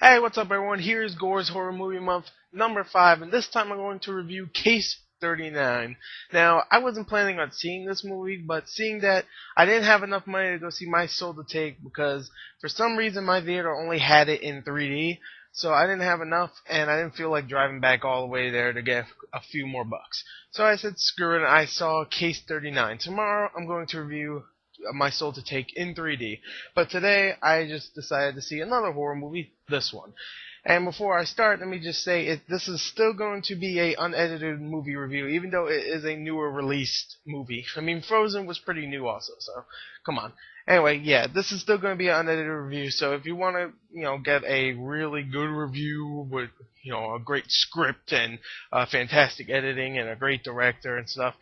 Hey, what's up everyone? Here's Gore's Horror Movie Month number 5, and this time I'm going to review Case 39. Now, I wasn't planning on seeing this movie, but seeing that I didn't have enough money to go see My Soul to Take because for some reason my theater only had it in 3D, so I didn't have enough, and I didn't feel like driving back all the way there to get a few more bucks. So I said screw it, and I saw Case 39. Tomorrow I'm going to review My Soul to Take in 3D. But today, I just decided to see another horror movie, this one. And before I start, let me just say, this is still going to be a unedited movie review, even though it is a newer released movie. I mean, Frozen was pretty new also, so come on. Anyway, yeah, this is still going to be an unedited review, so if you want to, get a really good review with, a great script and fantastic editing and a great director and stuff,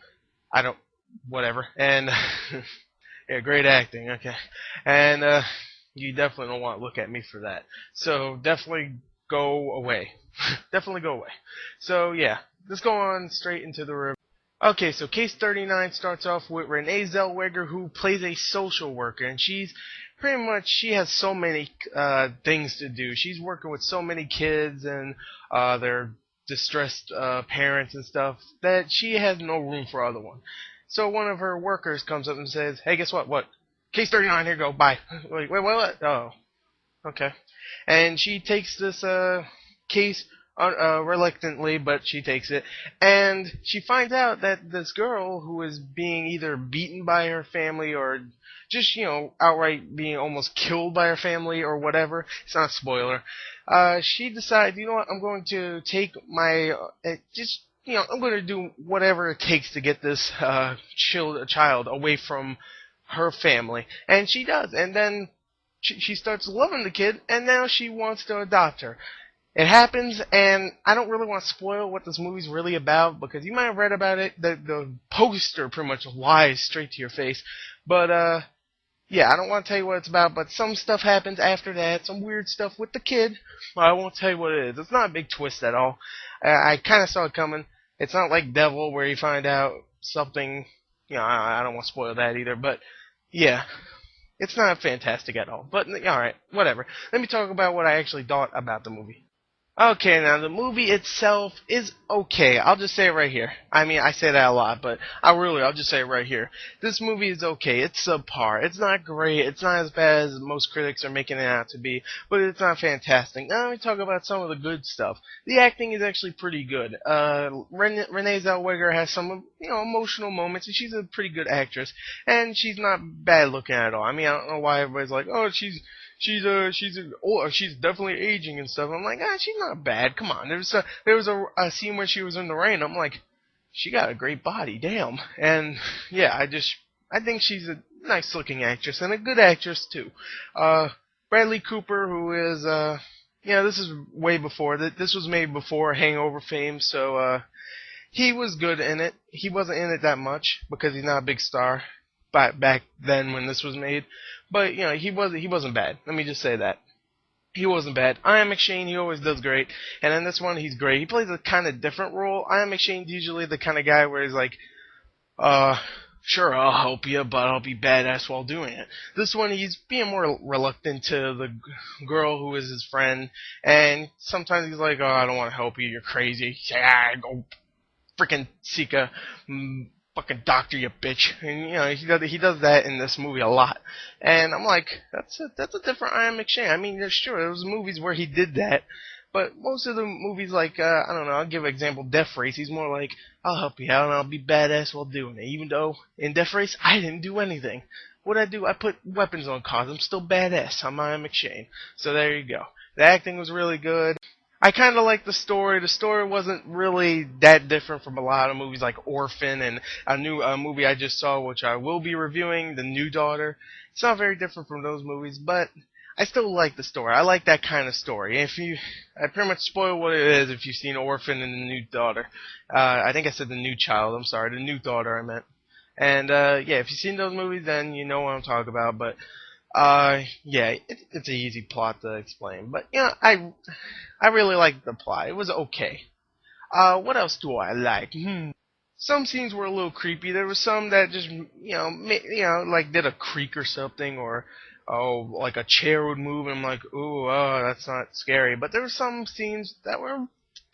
whatever. And yeah, great acting, okay. And you definitely don't want to look at me for that. So definitely go away. Definitely go away. So yeah, let's go on straight into the review. Okay, so Case 39 starts off with Renee Zellweger, who plays a social worker, and she has so many things to do. She's working with so many kids and their distressed parents and stuff that she has no room for other one. So one of her workers comes up and says, "Hey, guess what? What? Case 39, here you go, bye." Like, wait, what? Oh, okay. And she takes this case reluctantly, but she takes it. And she finds out that this girl who is being either beaten by her family or just, outright being almost killed by her family or whatever. It's not a spoiler. She decides, you know what, I'm going to take my, I'm going to do whatever it takes to get this child away from her family. And she does. And then she starts loving the kid, and now she wants to adopt her. It happens, and I don't really want to spoil what this movie's really about, because you might have read about it. The poster pretty much lies straight to your face. But, yeah, I don't want to tell you what it's about, but some stuff happens after that, some weird stuff with the kid. Well, I won't tell you what it is. It's not a big twist at all. I kind of saw it coming. It's not like Devil, where you find out something, I don't want to spoil that either, but, yeah. It's not fantastic at all. But, alright, whatever. Let me talk about what I actually thought about the movie. Okay, now the movie itself is okay. I'll just say it right here. I mean, I say that a lot, but I'll just say it right here. This movie is okay. It's subpar. It's not great. It's not as bad as most critics are making it out to be, but it's not fantastic. Now let me talk about some of the good stuff. The acting is actually pretty good. Renee Zellweger has some, emotional moments, and she's a pretty good actress, and she's not bad looking at all. I mean, I don't know why everybody's like, oh, she's definitely aging and stuff. I'm like, she's not bad. Come on. There was a scene where she was in the rain. I'm like, she got a great body, damn. And yeah, I think she's a nice looking actress and a good actress too. Bradley Cooper, who is this is way before this was made before Hangover fame, so he was good in it. He wasn't in it that much because he's not a big star back then when this was made. But, he wasn't bad. Let me just say that. He wasn't bad. Ian McShane, he always does great. And in this one, he's great. He plays a kind of different role. Ian McShane's usually the kind of guy where he's like, sure, I'll help you, but I'll be badass while doing it. This one, he's being more reluctant to the girl who is his friend. And sometimes he's like, oh, I don't want to help you. You're crazy. Yeah, go freaking seek a fucking doctor, you bitch. And he does that in this movie a lot. And I'm like, that's a different Ian McShane. I mean, sure, there was movies where he did that, but most of the movies, like I don't know, I'll give an example, Death Race. He's more like, I'll help you out and I'll be badass while doing it. Even though in Death Race I didn't do anything. What'd I do? I put weapons on cars. I'm still badass. I'm Ian McShane. So there you go. The acting was really good. I kind of liked the story. The story wasn't really that different from a lot of movies like Orphan and a new movie I just saw, which I will be reviewing, The New Daughter. It's not very different from those movies, but I still like the story. I like that kind of story. I pretty much spoil what it is if you've seen Orphan and The New Daughter. I think I said The New Child. I'm sorry, The New Daughter I meant. And yeah, if you've seen those movies, then you know what I'm talking about. But yeah, it's an easy plot to explain. But I really liked the plot. It was okay. What else do I like? Some scenes were a little creepy. There was some that just like did a creak or something, or like a chair would move, and I'm like, ooh, oh, that's not scary. But there were some scenes that were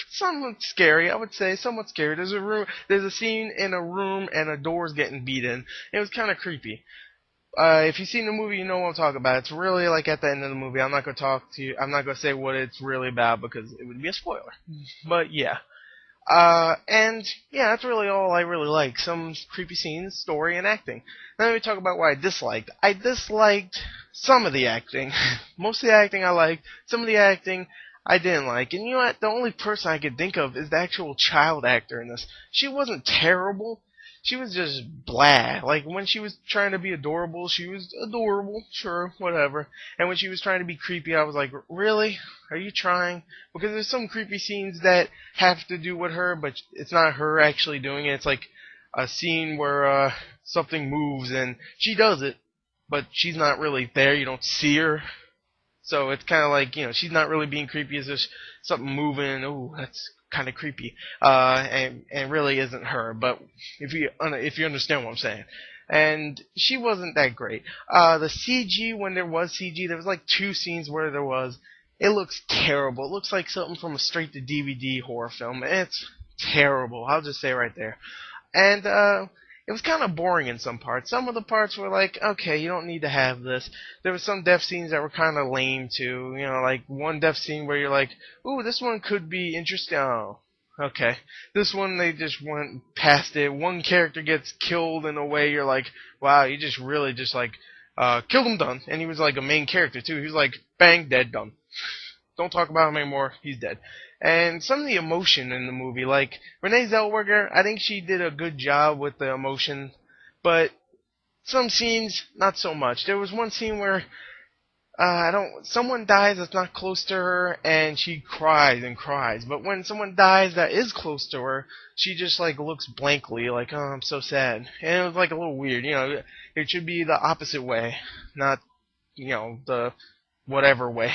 somewhat scary, I would say, somewhat scary. There's a scene in a room, and a door's getting beat in. It was kind of creepy. If you've seen the movie, you know what I'm talking about. It's really like at the end of the movie. I'm not gonna talk to you. I'm not gonna say what it's really about because it would be a spoiler. But yeah. And yeah, that's really all I really like. Some creepy scenes, story, and acting. Now let me talk about what I disliked. I disliked some of the acting. Most of the acting I liked. Some of the acting I didn't like. And you know what? The only person I could think of is the actual child actor in this. She wasn't terrible. She was just blah. Like, when she was trying to be adorable, she was adorable. Sure, whatever. And when she was trying to be creepy, I was like, really? Are you trying? Because there's some creepy scenes that have to do with her, but it's not her actually doing it. It's like a scene where something moves and she does it, but she's not really there. You don't see her. So it's kind of like, she's not really being creepy. It's just something moving. Oh, that's kind of creepy. And really isn't her. But if you understand what I'm saying. And she wasn't that great. The CG, when there was CG, there was like 2 scenes where there was. It looks terrible. It looks like something from a straight to DVD horror film. It's terrible. I'll just say right there. And it was kind of boring in some parts. Some of the parts were like, okay, you don't need to have this. There were some death scenes that were kind of lame too. Like one death scene where you're like, ooh, this one could be interesting. Oh, okay. This one, they just went past it. One character gets killed in a way you're like, wow, you just really just like killed him, done. And he was like a main character too. He was like, bang, dead, done. Don't talk about him anymore. He's dead. And some of the emotion in the movie, like Renee Zellweger, I think she did a good job with the emotion, but some scenes not so much. There was one scene where someone dies that's not close to her, and she cries and cries. But when someone dies that is close to her, she just like looks blankly, like, oh, I'm so sad. And it was like a little weird. It should be the opposite way, not the whatever way,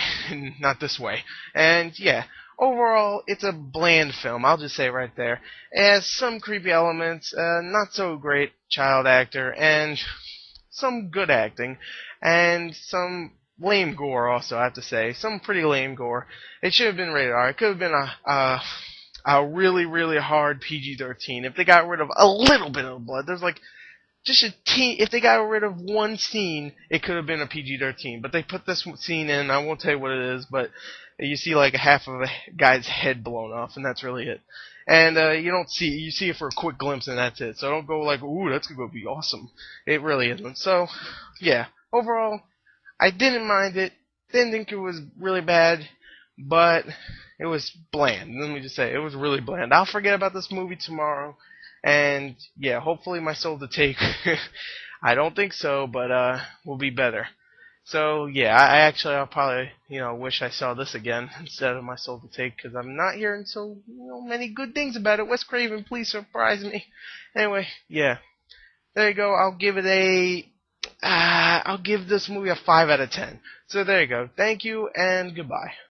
not this way. And yeah, overall, it's a bland film. I'll just say right there. It has some creepy elements, not so great child actor, and some good acting, and some lame gore also, I have to say. Some pretty lame gore. It should have been rated R. It could have been a really, really hard PG-13 if they got rid of a little bit of blood. There's like just a if they got rid of one scene, it could have been a PG-13. But they put this scene in. I won't tell you what it is, but you see like half of a guy's head blown off, and that's really it. And you see it for a quick glimpse, and that's it. So don't go like, ooh, that's gonna be awesome. It really isn't. So yeah, overall, I didn't mind it. Didn't think it was really bad, but it was bland. Let me just say, it was really bland. I'll forget about this movie tomorrow. And yeah, hopefully my Soul to Take, I don't think so, but will be better. So yeah, I'll probably wish I saw this again instead of my Soul to Take, because I'm not hearing so many good things about it. Wes Craven, please surprise me. Anyway, yeah, there you go. I'll give this movie a 5 out of 10. So there you go. Thank you and goodbye.